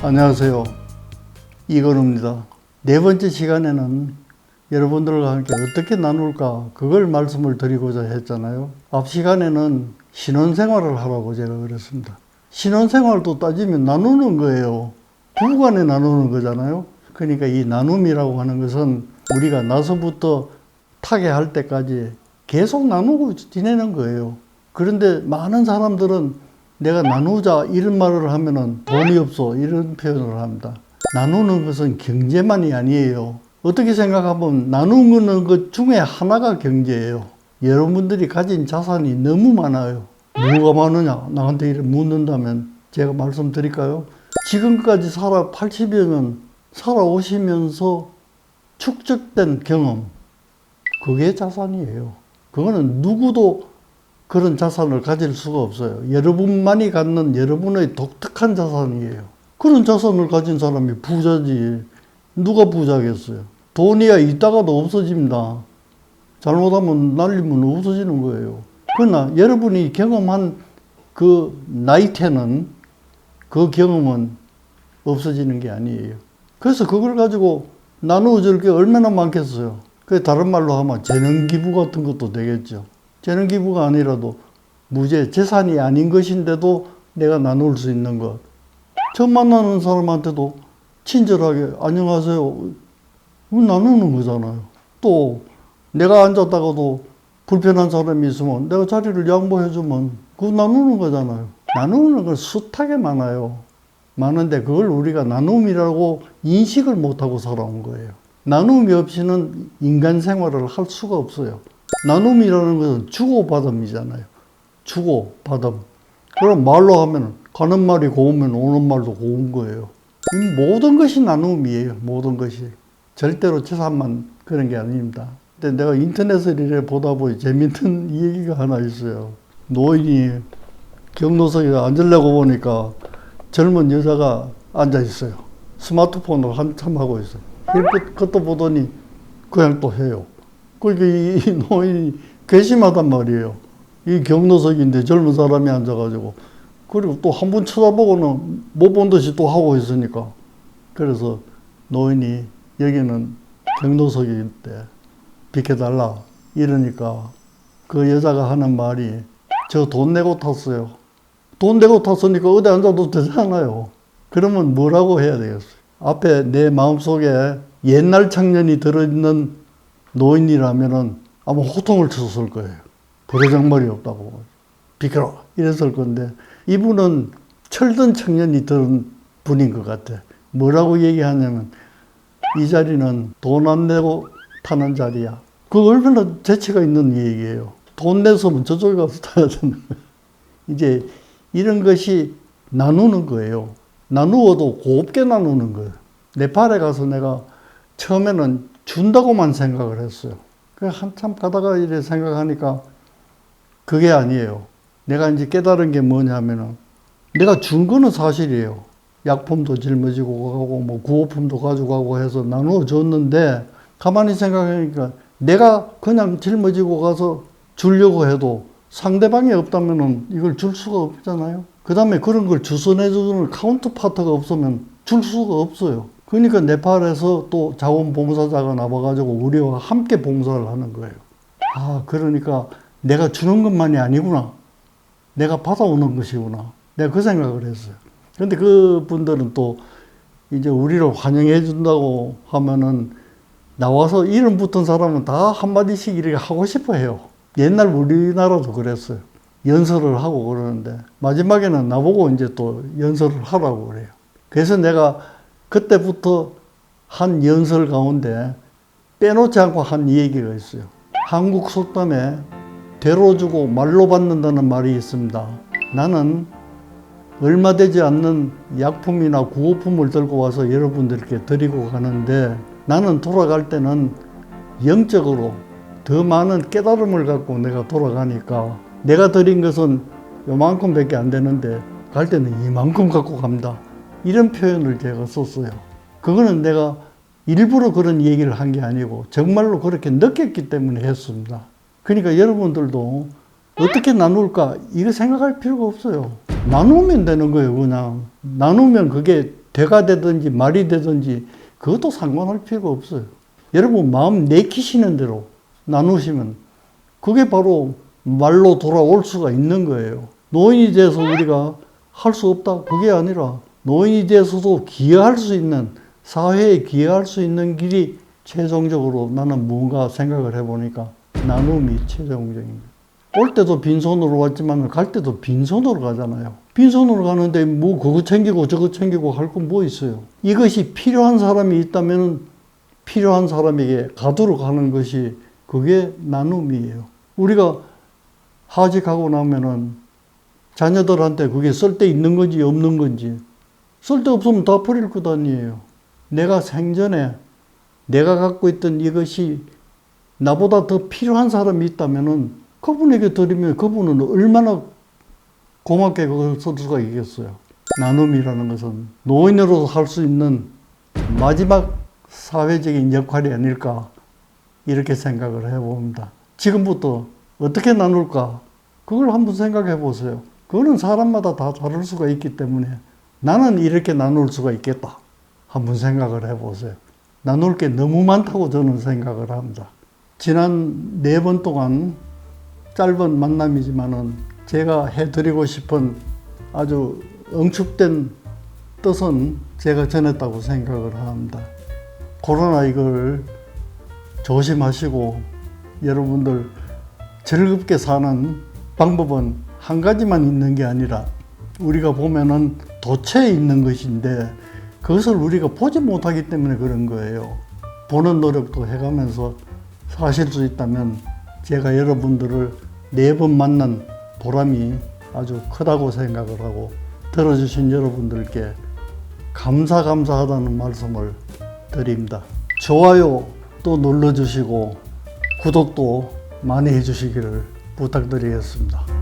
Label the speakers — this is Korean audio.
Speaker 1: 안녕하세요. 이건우입니다. 네 번째 시간에는 여러분들과 함께 어떻게 나눌까 그걸 말씀을 드리고자 했잖아요. 앞 시간에는 신혼생활을 하라고 제가 그랬습니다. 신혼생활도 따지면 나누는 거예요. 부부간에 나누는 거잖아요. 그러니까 이 나눔이라고 하는 것은 우리가 나서부터 타계할 때까지 계속 나누고 지내는 거예요. 그런데 많은 사람들은 내가 나누자 이런 말을 하면은 돈이 없어 이런 표현을 합니다. 나누는 것은 경제만이 아니에요. 어떻게 생각하면 나누는 것 중에 하나가 경제예요. 여러분들이 가진 자산이 너무 많아요. 뭐가 많으냐 나한테 이렇게 묻는다면 제가 말씀드릴까요? 지금까지 80여 년 살아오시면서 축적된 경험, 그게 자산이에요. 그거는 누구도 그런 자산을 가질 수가 없어요. 여러분만이 갖는 여러분의 독특한 자산이에요. 그런 자산을 가진 사람이 부자지. 누가 부자겠어요? 돈이야 있다가도 없어집니다. 잘못하면 날리면 없어지는 거예요. 그러나 여러분이 경험한 그 나이테는 그 경험은 없어지는 게 아니에요. 그래서 그걸 가지고 나누어 줄 게 얼마나 많겠어요. 그 다른 말로 하면 재능기부 같은 것도 되겠죠. 재능기부가 아니라도 무죄, 재산이 아닌 것인데도 내가 나눌 수 있는 것. 처음 만나는 사람한테도 친절하게 안녕하세요. 나누는 거잖아요. 또 내가 앉았다가도 불편한 사람이 있으면 내가 자리를 양보해주면 그거 나누는 거잖아요. 나누는 건 숱하게 많아요. 많은데 그걸 우리가 나눔이라고 인식을 못하고 살아온 거예요. 나눔이 없이는 인간 생활을 할 수가 없어요. 나눔이라는 것은 주고받음이잖아요. 주고받음. 그럼 말로 하면 가는 말이 고우면 오는 말도 고운 거예요. 이 모든 것이 나눔이에요. 모든 것이. 절대로 재산만 그런 게 아닙니다. 근데 내가 인터넷을 이렇게 보다 보니 재밌는 얘기가 하나 있어요. 노인이 경로석에 앉으려고 보니까 젊은 여자가 앉아 있어요. 스마트폰을 한참 하고 있어요. 그것도 보더니 그냥 또 해요. 그러니까 이 노인이 괘씸하단 말이에요. 이 경로석인데 젊은 사람이 앉아가지고. 그리고 또 한 번 쳐다보고는 못 본 듯이 또 하고 있으니까. 그래서 노인이 여기는 경로석인데 비켜달라 이러니까 그 여자가 하는 말이 저 돈 내고 탔어요. 돈 내고 탔으니까 어디 앉아도 되잖아요. 그러면 뭐라고 해야 되겠어요? 앞에 내 마음속에 옛날 청년이 들어있는 노인이라면은 아마 호통을 쳤을 거예요. 버르장머리 없다고. 비켜라! 이랬을 건데, 이분은 철든 청년이 들은 분인 것 같아. 뭐라고 얘기하냐면, 이 자리는 돈 안 내고 타는 자리야. 그 얼마나 재치가 있는 얘기예요. 돈 내서면 저쪽에 가서 타야 되는 거예요. 이제 이런 것이 나누는 거예요. 나누어도 곱게 나누는 거예요. 네팔에 가서 내가 처음에는 준다고만 생각을 했어요. 한참 가다가 이래 생각하니까 그게 아니에요. 내가 이제 깨달은 게 뭐냐면은 내가 준 거는 사실이에요. 약품도 짊어지고 가고 뭐 구호품도 가지고 가고 해서 나누어 줬는데 가만히 생각하니까 내가 그냥 짊어지고 가서 주려고 해도 상대방이 없다면은 이걸 줄 수가 없잖아요. 그 다음에 그런 걸 주선해주는 카운터파트가 없으면 줄 수가 없어요. 그러니까 네팔에서 또 자원봉사자가 나와가지고 우리와 함께 봉사를 하는 거예요. 아, 그러니까 내가 주는 것만이 아니구나. 내가 받아오는 것이구나. 내가 그 생각을 했어요. 근데 그 분들은 또 이제 우리를 환영해 준다고 하면은 나와서 이름 붙은 사람은 다 한마디씩 이렇게 하고 싶어 해요. 옛날 우리나라도 그랬어요. 연설을 하고 그러는데 마지막에는 나보고 이제 또 연설을 하라고 그래요. 그래서 내가 그때부터 한 연설 가운데 빼놓지 않고 한 얘기가 있어요. 한국 속담에 되로 주고 말로 받는다는 말이 있습니다. 나는 얼마 되지 않는 약품이나 구호품을 들고 와서 여러분들께 드리고 가는데 나는 돌아갈 때는 영적으로 더 많은 깨달음을 갖고 내가 돌아가니까 내가 드린 것은 요만큼 밖에 안 되는데 갈 때는 이만큼 갖고 갑니다. 이런 표현을 제가 썼어요. 그거는 내가 일부러 그런 얘기를 한 게 아니고 정말로 그렇게 느꼈기 때문에 했습니다. 그러니까 여러분들도 어떻게 나눌까 이거 생각할 필요가 없어요. 나누면 되는 거예요. 그냥 나누면 그게 대가 되든지 말이 되든지 그것도 상관할 필요가 없어요. 여러분 마음 내키시는 대로 나누시면 그게 바로 말로 돌아올 수가 있는 거예요. 노인이 돼서 우리가 할 수 없다. 그게 아니라 노인이 돼서도 기여할 수 있는, 사회에 기여할 수 있는 길이 최종적으로 나는 뭔가 생각을 해보니까 나눔이 최종적입니다. 올 때도 빈손으로 왔지만 갈 때도 빈손으로 가잖아요. 빈손으로 가는데 뭐 그거 챙기고 저거 챙기고 할 건 뭐 있어요. 이것이 필요한 사람이 있다면 필요한 사람에게 가도록 하는 것이 그게 나눔이에요. 우리가 하직하고 나면은 자녀들한테 그게 쓸데 있는 건지 없는 건지, 쓸데 없으면 다 버릴 것 아니에요. 내가 생전에 내가 갖고 있던 이것이 나보다 더 필요한 사람이 있다면은 그분에게 드리면 그분은 얼마나 고맙게 그걸 쓸 수가 있겠어요. 나눔이라는 것은 노인으로서 할 수 있는 마지막 사회적인 역할이 아닐까 이렇게 생각을 해봅니다. 지금부터 어떻게 나눌까? 그걸 한번 생각해 보세요. 그거는 사람마다 다 다를 수가 있기 때문에 나는 이렇게 나눌 수가 있겠다. 한번 생각을 해보세요. 나눌 게 너무 많다고 저는 생각을 합니다. 지난 4번 동안 짧은 만남이지만은 제가 해드리고 싶은 아주 응축된 뜻은 제가 전했다고 생각을 합니다. 코로나 이걸 조심하시고 여러분들 즐겁게 사는 방법은 한 가지만 있는 게 아니라 우리가 보면은 도처에 있는 것인데 그것을 우리가 보지 못하기 때문에 그런 거예요. 보는 노력도 해가면서 사실 수 있다면 제가 여러분들을 4번 만난 보람이 아주 크다고 생각을 하고 들어주신 여러분들께 감사하다는 말씀을 드립니다. 좋아요 또 눌러주시고 구독도 많이 해주시기를 부탁드리겠습니다.